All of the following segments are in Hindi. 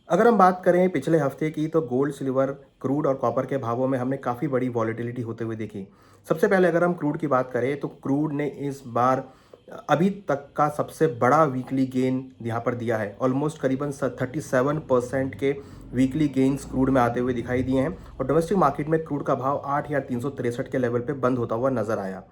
अगर हम बात करें पिछले हफ्ते की तो गोल्ड, सिल्वर, क्रूड और कॉपर के भावों में हमने काफ़ी बड़ी वॉलेटिलिटी होते हुए देखी। सबसे पहले अगर हम क्रूड की बात करें तो क्रूड ने इस बार अभी तक का सबसे बड़ा वीकली गेन यहाँ पर दिया है। ऑलमोस्ट करीबन 37% के वीकली गेन्स क्रूड में आते हुए दिखाई दिए हैं और डोमेस्टिक मार्केट में क्रूड का भाव 8,363 के लेवल पे बंद होता हुआ नजर आया।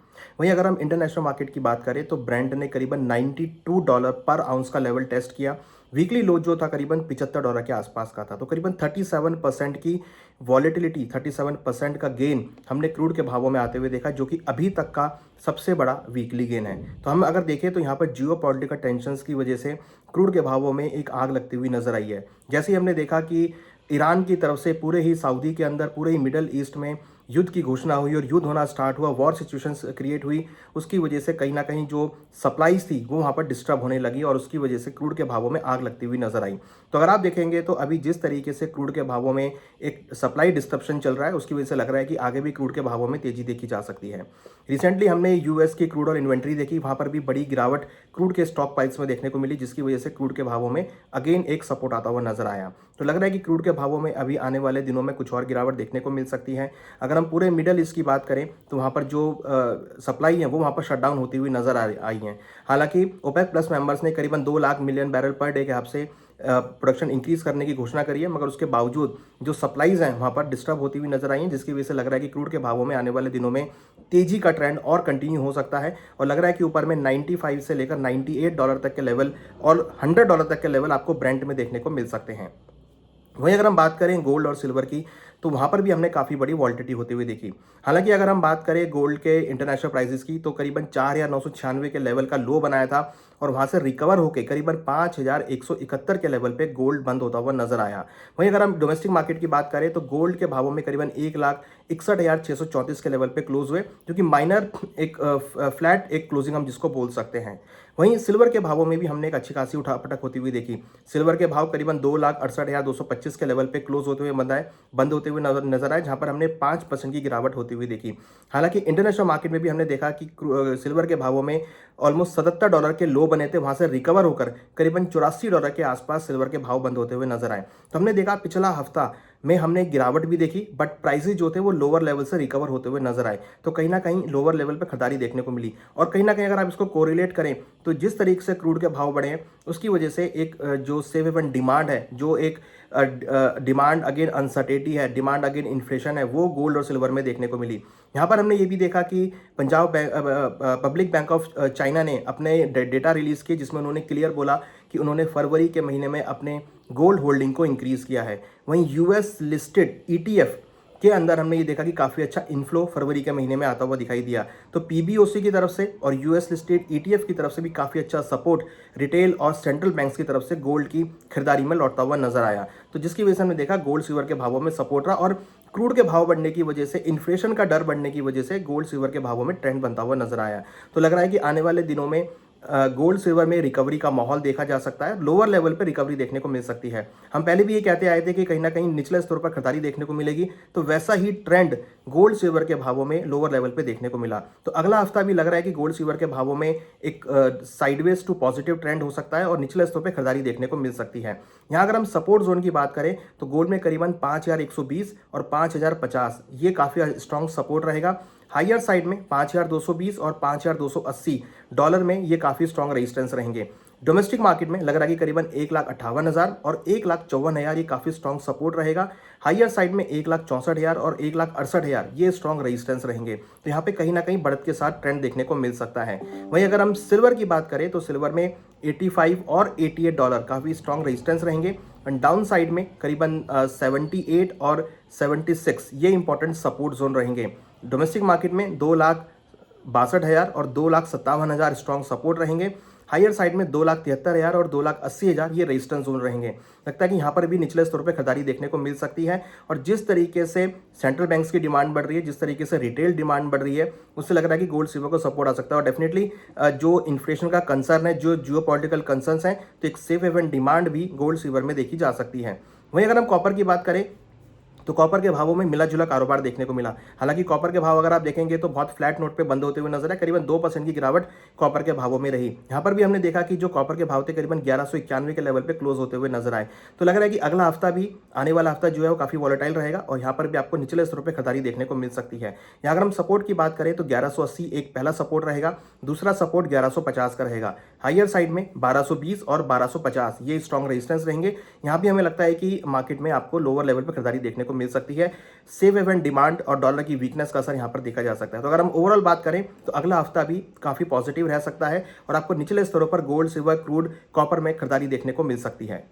वहीं अगर हम इंटरनेशनल मार्केट की बात करें तो ब्रेंट ने करीबन $92 पर आउंस का लेवल टेस्ट किया। वीकली लो जो था करीबन $75 के आसपास का था, तो करीबन 37% की वॉलेटिलिटी, 37% का गेन हमने क्रूड के भावों में आते हुए देखा, जो कि अभी तक का सबसे बड़ा वीकली गेन है। तो हम अगर देखें तो यहाँ पर जियो पॉलिटिकल टेंशन की वजह से क्रूड के भावों में एक आग लगती हुई नजर आई है। जैसे ही हमने देखा कि ईरान की तरफ से पूरे ही सऊदी के अंदर, पूरे ही मिडल ईस्ट में युद्ध की घोषणा हुई और युद्ध होना स्टार्ट हुआ, वॉर सिचुएशंस क्रिएट हुई, उसकी वजह से कहीं ना कहीं जो सप्लाईज थी वो वहाँ पर डिस्टर्ब होने लगी और उसकी वजह से क्रूड के भावों में आग लगती हुई नजर आई। तो अगर आप देखेंगे तो अभी जिस तरीके से क्रूड के भावों में एक सप्लाई डिस्ट्रप्शन चल रहा है, उसकी वजह से लग रहा है कि आगे भी क्रूड के भावों में तेजी देखी जा सकती है। रिसेंटली हमने यूएस की क्रूड और इन्वेंट्री देखी, वहाँ पर भी बड़ी गिरावट क्रूड के स्टॉक प्राइस में देखने को मिली, जिसकी वजह से क्रूड के भावों में अगेन एक सपोर्ट आता हुआ नजर आया। तो लग रहा है कि क्रूड के भावों में अभी आने वाले दिनों में कुछ और गिरावट देखने को मिल सकती है। अगर हम पूरे मिडल ईस्ट की बात करें तो वहाँ पर जो सप्लाई है वो वहाँ पर शटडाउन होती हुई नजर आई है। हालांकि ओपेक प्लस मेंबर्स ने करीबन 2 lakh million barrel per day के हिसाब से प्रोडक्शन इंक्रीज करने की घोषणा करी है, मगर उसके बावजूद जो सप्लाईज हैं वहाँ पर डिस्टर्ब होती हुई नजर आई हैं, जिसकी वजह से लग रहा है कि क्रूड के भावों में आने वाले दिनों में तेजी का ट्रेंड और कंटिन्यू हो सकता है और लग रहा है कि ऊपर में 95 से लेकर $98 तक के लेवल और $100 तक के लेवल आपको ब्रेंट में देखने को मिल सकते हैं। वहीं अगर हम बात करें गोल्ड और सिल्वर की तो वहाँ पर भी हमने काफ़ी बड़ी वॉल्टिटी होती हुई देखी। हालांकि अगर हम बात करें गोल्ड के इंटरनेशनल प्राइसेस की तो करीबन 4,996 के लेवल का लो बनाया था और वहाँ से रिकवर होकर करीबन 5,171 के लेवल पे गोल्ड बंद होता हुआ नजर आया। वहीं अगर हम डोमेस्टिक मार्केट की बात करें तो गोल्ड के भावों में करीबन 1,61,634 के लेवल पे क्लोज हुए, जो कि माइनर एक फ्लैट एक क्लोजिंग हम जिसको बोल सकते हैं। वहीं सिल्वर के भावों में भी हमने एक अच्छी खासी उठापटक होती हुई देखी। सिल्वर के भाव करीबन 2,68,225 के लेवल पे क्लोज होते हुए बंद होते हुए नजर आए, जहां पर हमने 5% की गिरावट होती हुई देखी। हालांकि इंटरनेशनल मार्केट में भी हमने देखा कि सिल्वर के भावों में ऑलमोस्ट $77 के लो बने थे, वहां से रिकवर होकर करीबन $84 के आसपास सिल्वर के भाव बंद होते हुए नजर आए। तो हमने देखा पिछला हफ्ता में हमने गिरावट भी देखी, बट प्राइसेस जो थे वो लोअर लेवल से रिकवर होते हुए नजर आए, तो कहीं ना कहीं लोअर लेवल पे खरीदारी देखने को मिली। और कहीं ना कहीं अगर आप इसको कोरिलेट करें तो जिस तरीके से क्रूड के भाव बढ़े हैं उसकी वजह से एक जो सेफ हेवन डिमांड है, जो एक डिमांड अगेन अनसर्टेनिटी है, डिमांड अगेन इन्फ्लेशन है, वो गोल्ड और सिल्वर में देखने को मिली। यहाँ पर हमने ये भी देखा कि Punjab public bank of China ने अपने डेटा रिलीज किए, जिसमें उन्होंने क्लियर बोला कि उन्होंने फरवरी के महीने में अपने गोल्ड होल्डिंग को इंक्रीज किया है। वहीं यूएस लिस्टेड ईटीएफ के अंदर हमने ये देखा कि काफ़ी अच्छा इनफ्लो फरवरी के महीने में आता हुआ दिखाई दिया। तो पीबीओसी की तरफ से और यूएस लिस्टेड ईटीएफ की तरफ से भी काफ़ी अच्छा सपोर्ट रिटेल और सेंट्रल बैंक्स की तरफ से गोल्ड की खरीदारी में लौटता हुआ नजर आया। तो जिसकी वजह से हमने देखा गोल्ड सिल्वर के भावों में सपोर्ट रहा और क्रूड के भाव बढ़ने की वजह से, इन्फ्लेशन का डर बढ़ने की वजह से गोल्ड सिल्वर के भावों में ट्रेंड बनता हुआ नजर आया। तो लग रहा है कि आने वाले दिनों में गोल्ड सिल्वर में रिकवरी का माहौल देखा जा सकता है, लोअर लेवल पे रिकवरी देखने को मिल सकती है। हम पहले भी ये कहते आए थे कि कहीं ना कहीं निचले स्तर पर खरीदारी देखने को मिलेगी, तो वैसा ही ट्रेंड गोल्ड सिल्वर के भावों में लोअर लेवल पे देखने को मिला। तो अगला हफ्ता भी लग रहा है कि गोल्ड सिल्वर के भावों में एक साइडवेज टू पॉजिटिव ट्रेंड हो सकता है और निचले स्तर पर खरीदारी देखने को मिल सकती है। यहाँ अगर हम सपोर्ट जोन की बात करें तो गोल्ड में करीबन 5,120 और 5,050 ये काफ़ी स्ट्रॉन्ग सपोर्ट रहेगा। हायर साइड में 5,220 और 5,280 डॉलर में ये काफ़ी स्ट्रॉन्ग रेजिस्टेंस रहेंगे। डोमेस्टिक मार्केट में लग रहा है कि करीबन 1,58,000 और 1,54,000 ये काफ़ी स्ट्रॉन्ग सपोर्ट रहेगा। हायर साइड में 1,64,000 और 1,68,000 ये स्ट्रॉन्ग रेजिस्टेंस रहेंगे। तो यहाँ पे कहीं ना कहीं बढ़त के साथ ट्रेंड देखने को मिल सकता है। वहीं अगर हम सिल्वर की बात करें तो सिल्वर में 85 और $88 काफ़ी स्ट्रॉन्ग रेजिस्टेंस रहेंगे एंड डाउन साइड में करीबन 78 और 76 ये इंपॉर्टेंट सपोर्ट जोन रहेंगे। डोमेस्टिक मार्केट में 2,62,000 और 2,57,000 स्ट्रॉन्ग सपोर्ट रहेंगे। हायर साइड में 2,73,000 और 2,80,000 ये रेजिस्टेंस जोन रहेंगे। लगता है कि यहाँ पर भी निचले स्तर पर खरीदारी देखने को मिल सकती है और जिस तरीके से सेंट्रल बैंक्स की डिमांड बढ़ रही है, जिस तरीके से रिटेल डिमांड बढ़ रही है, उससे लग रहा है कि गोल्ड सिल्वर को सपोर्ट आ सकता है। और डेफिनेटली जो इन्फ्लेशन का कंसर्न है, जो जियोपॉलिटिकल कंसर्न्स हैं, तो एक सेफ हेवन डिमांड भी गोल्ड सिल्वर में देखी जा सकती है। वहीं अगर हम कॉपर की बात करें तो कॉपर के भावों में मिला-जुला कारोबार देखने को मिला। हालाँकि कॉपर के भाव अगर आप देखेंगे तो बहुत फ्लैट नोट पे बंद होते हुए नज़र आए, करीबन 2% की गिरावट कॉपर के भावों में रही। यहाँ पर भी हमने देखा कि जो कॉपर के भाव थे करीबन 1191 के लेवल पे क्लोज़ होते हुए नज़र आए। तो लग रहा है कि अगला हफ्ता भी, आने वाला हफ्ता जो है वो काफ़ी वॉलेटाइल रहेगा और यहाँ पर भी आपको निचले स्तरों पे खरीदारी देखने को मिल सकती है। यहाँ अगर हम सपोर्ट की बात करें तो 1180 एक पहला सपोर्ट रहेगा, दूसरा सपोर्ट 1150 का रहेगा। हायर साइड में 1220 और 1250 ये स्ट्रॉन्ग रेजिस्टेंस रहेंगे। यहाँ भी हमें लगता है कि मार्केट में आपको लोअर लेवल पर खरीदारी देखने को मिल सकती है। सेफ हेवन डिमांड और डॉलर की वीकनेस का असर यहाँ पर देखा जा सकता है। तो अगर हम ओवरऑल बात करें तो अगला हफ्ता भी काफ़ी पॉजिटिव रह सकता है और आपको निचले स्तरों पर गोल्ड, सिल्वर, क्रूड, कॉपर में खरीदारी देखने को मिल सकती है।